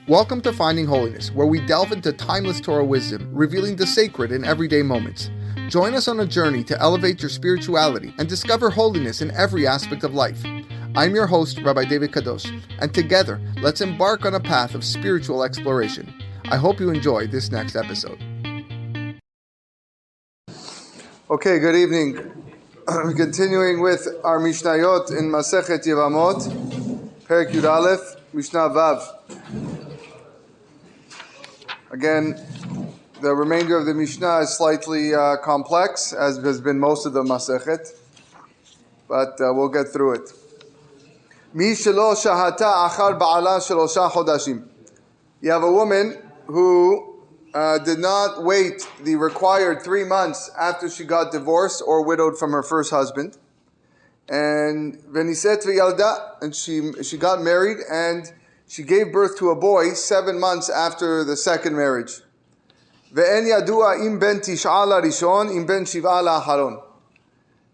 Welcome to Finding Holiness, where we delve into timeless Torah wisdom, revealing the sacred in everyday moments. Join us on a journey to elevate your spirituality and discover holiness in every aspect of life. I'm your host, Rabbi David Kadosh, and together, let's embark on a path of spiritual exploration. I hope you enjoy this next episode. Okay, good evening. Continuing with our Mishnayot in Masechet Yevamot, Perek Yud Aleph, Mishnah Vav. Again, the remainder of the Mishnah is slightly complex, as has been most of the Masechet, but we'll get through it. Mi shelo shahata achar ba'ala shelosha chodashim. You have a woman who did not wait the required 3 months after she got divorced or widowed from her first husband. And veniset v'yalda, and she got married and she gave birth to a boy 7 months after the second marriage. Ve'en yadua im ben tish'a larishon, im ben shiv'a la'acharon.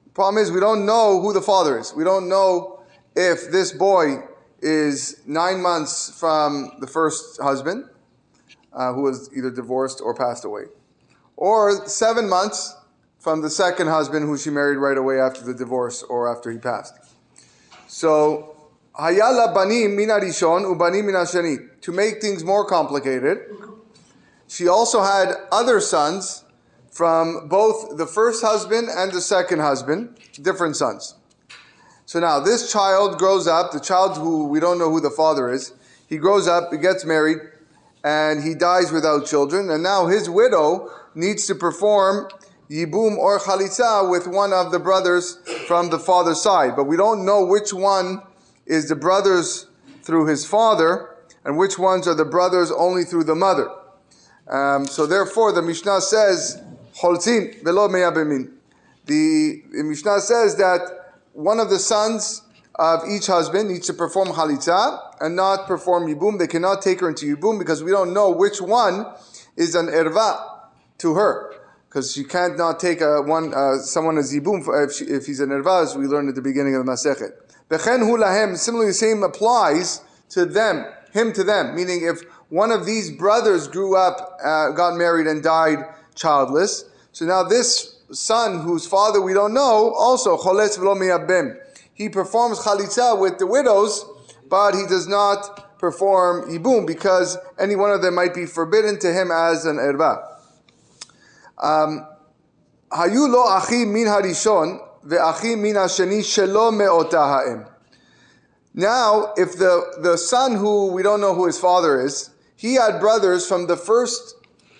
The problem is we don't know who the father is. We don't know if this boy is 9 months from the first husband, who was either divorced or passed away, or 7 months from the second husband who she married right away after the divorce or after he passed. So, hayala banim min harishon ubanim min hashani. To make things more complicated, she also had other sons from both the first husband and the second husband, different sons. So now this child grows up, the child who we don't know who the father is, he grows up, he gets married, and he dies without children, and now his widow needs to perform yibum or chalitza with one of the brothers from the father's side. But we don't know which one is the brothers through his father, and which ones are the brothers only through the mother. So therefore, the Mishnah says, Cholzin velo meyabemin. The Mishnah says that one of the sons of each husband needs to perform chalitza and not perform yibum. They cannot take her into yibum because we don't know which one is an erva to her, because she can't not take someone as yibum if he's an erva, as we learned at the beginning of the Masechet. Bechen hu lahem. Similarly, the same applies to them, him to them. Meaning, if one of these brothers grew up, got married, and died childless, so now this son, whose father we don't know, also choletz v'lo miyabem. He performs chalitza with the widows, but he does not perform yibum because any one of them might be forbidden to him as an erva. Hayu lo achi min harishon ve'achi min hasheni shelo me'ota ha'em. Now, if the son who we don't know who his father is, he had brothers from the first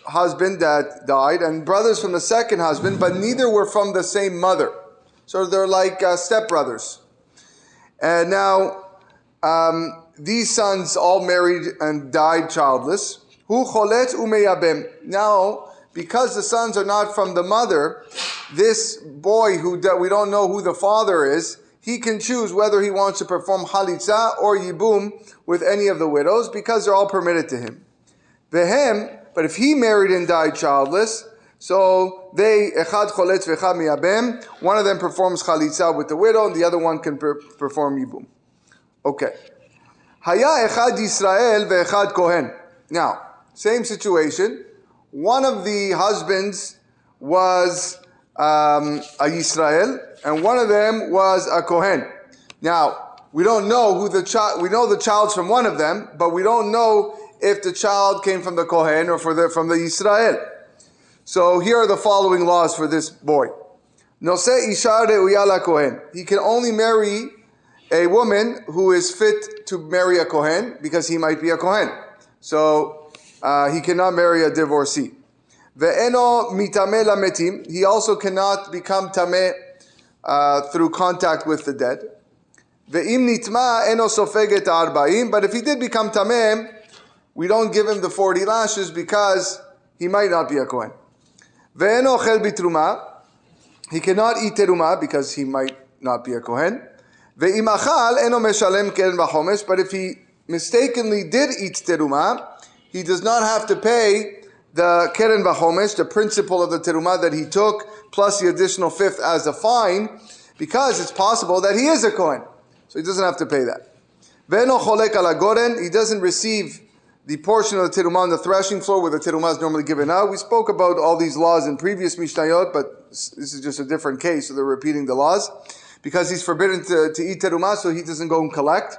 husband that died and brothers from the second husband, but neither were from the same mother. So they're like stepbrothers. And now, these sons all married and died childless. Hu cholet umeyabem. Now, because the sons are not from the mother, this boy we don't know who the father is, he can choose whether he wants to perform chalitza or yibum with any of the widows because they're all permitted to him. Vehem, but if he married and died childless, so they, echad choletz v'echad miyabem, one of them performs chalitza with the widow, and the other one can perform yibum. Okay. Haya echad Yisrael ve'echad kohen. Now, same situation. One of the husbands was a Yisrael, and one of them was a kohen. Now, we don't know who the child. We know the child's from one of them, but we don't know if the child came from the kohen or from the Yisrael. So here are the following laws for this boy. Noseh isha re'uya lakohen. He can only marry a woman who is fit to marry a kohen because he might be a kohen. So he cannot marry a divorcee. Ve'eno mitameh lametim. He also cannot become tameh through contact with the dead. Ve'im nitma eno sofeget arba'im. But if he did become tameh, we don't give him the 40 lashes because he might not be a kohen. Ve'eno ochel bitruma. He cannot eat teruma because he might not be a kohen. Ve'im achal eno meshalem keren v'chomesh. But if he mistakenly did eat teruma, he does not have to pay the keren v'chomesh, the principal of the teruma that he took, plus the additional fifth as a fine, because it's possible that he is a kohen. So he doesn't have to pay that. Ve'eno cholek ala goren. He doesn't receive the portion of the terumah on the threshing floor where the terumah is normally given out. We spoke about all these laws in previous Mishnayot, but this is just a different case, so they're repeating the laws. Because he's forbidden to eat terumah, so he doesn't go and collect.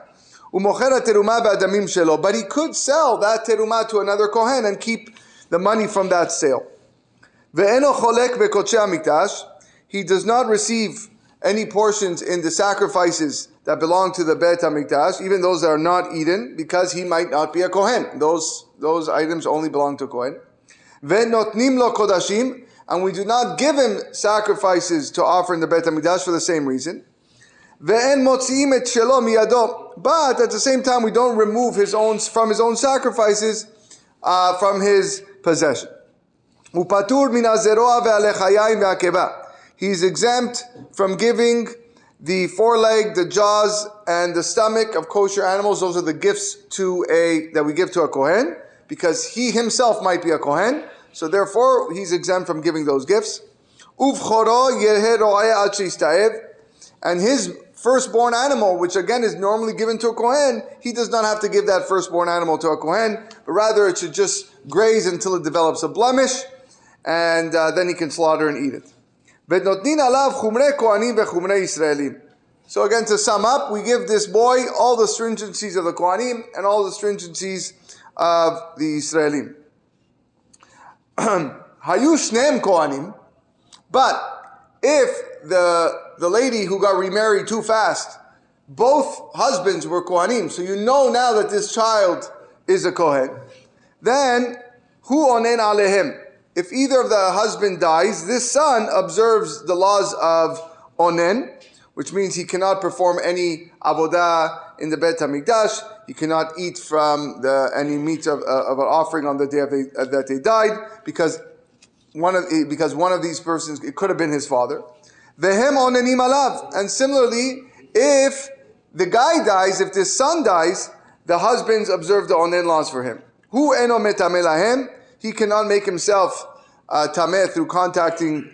But he could sell that terumah to another kohen and keep the money from that sale. He does not receive any portions in the sacrifices that belong to the Beit HaMikdash, even those that are not eaten, because he might not be a kohen. Those items only belong to a kohen. Ve'notnim lo kodashim, and we do not give him sacrifices to offer in the Beit HaMikdash for the same reason. Ve'en motziim et shelo miyado, but at the same time we don't remove his own sacrifices from his possession. Upatur min hazeroa ve'alechayim ve'akeva. He's exempt from giving the foreleg, the jaws, and the stomach of kosher animals. Those are the gifts that we give to a kohen, because he himself might be a kohen. So therefore, he's exempt from giving those gifts. And his firstborn animal, which again is normally given to a kohen, he does not have to give that firstborn animal to a kohen, but rather it should just graze until it develops a blemish, and then he can slaughter and eat it. So again, to sum up, we give this boy all the stringencies of the Kohanim and all the stringencies of the Israelim. Hayu shneim Kohanim, but if the lady who got remarried too fast, both husbands were Kohanim, so you know now that this child is a Kohen, then hu onen alehem. If either of the husband dies, this son observes the laws of onen, which means he cannot perform any avodah in the Beit HaMikdash. He cannot eat from any meat of an offering on the day that they died, because one of these persons, it could have been his father. Vehem onenim alav. And similarly, if the guy dies, if the son dies, the husbands observe the onen laws for him. Hu eno metameh lahem. He cannot make himself tameh through contacting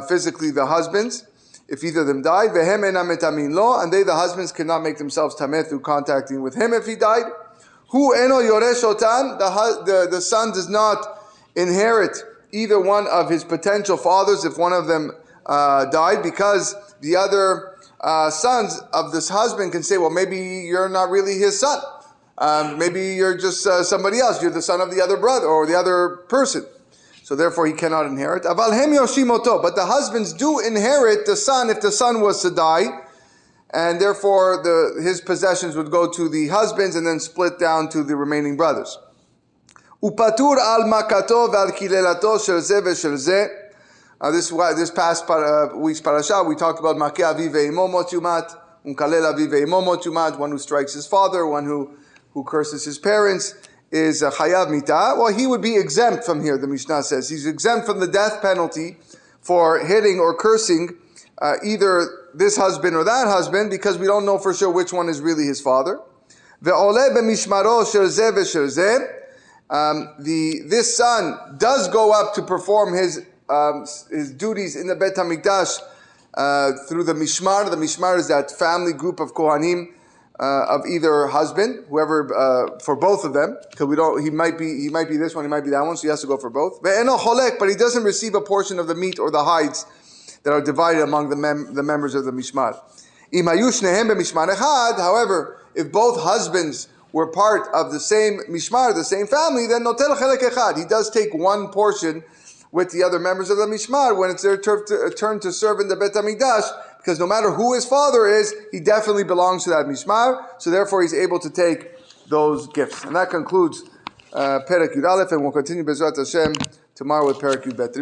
physically the husbands, if either of them died. Vehem enam metamin lo, and they, the husbands, cannot make themselves tameh through contacting with him if he died. Hu eno yoresh otan. The son does not inherit either one of his potential fathers if one of them died, because the other sons of this husband can say, well, maybe you're not really his son. Maybe you're just somebody else. You're the son of the other brother or the other person. So therefore he cannot inherit. Aval hem yoshimoto. But the husbands do inherit the son if the son was to die. And therefore his possessions would go to the husbands and then split down to the remaining brothers. Upatur al makato val kilelato shel ze v'shel ze. This past week's parasha, we talked about makeh aviv ve'imo mot yumat, unkalel aviv ve'imo mot yumat, one who strikes his father, one who curses his parents, is chayav mitah. Well, he would be exempt from here, the Mishnah says. He's exempt from the death penalty for hitting or cursing either this husband or that husband, because we don't know for sure which one is really his father. Ve'oleh b'mishmaro shel ze v'shel ze. This son does go up to perform his duties in the Beit HaMikdash through the Mishmar. The Mishmar is that family group of Kohanim of either husband, whoever, for both of them, because he might be this one, he might be that one, so he has to go for both. But he doesn't receive a portion of the meat or the hides that are divided among the members of the Mishmar. However, if both husbands were part of the same Mishmar, the same family, then notel chelek echad. He does take one portion with the other members of the Mishmar when it's their turn to serve in the Beit HaMikdash, because no matter who his father is, he definitely belongs to that Mishmar, so therefore he's able to take those gifts. And that concludes Perek Yud Aleph, and we'll continue Bezrat Hashem tomorrow with Perek Yud Bet.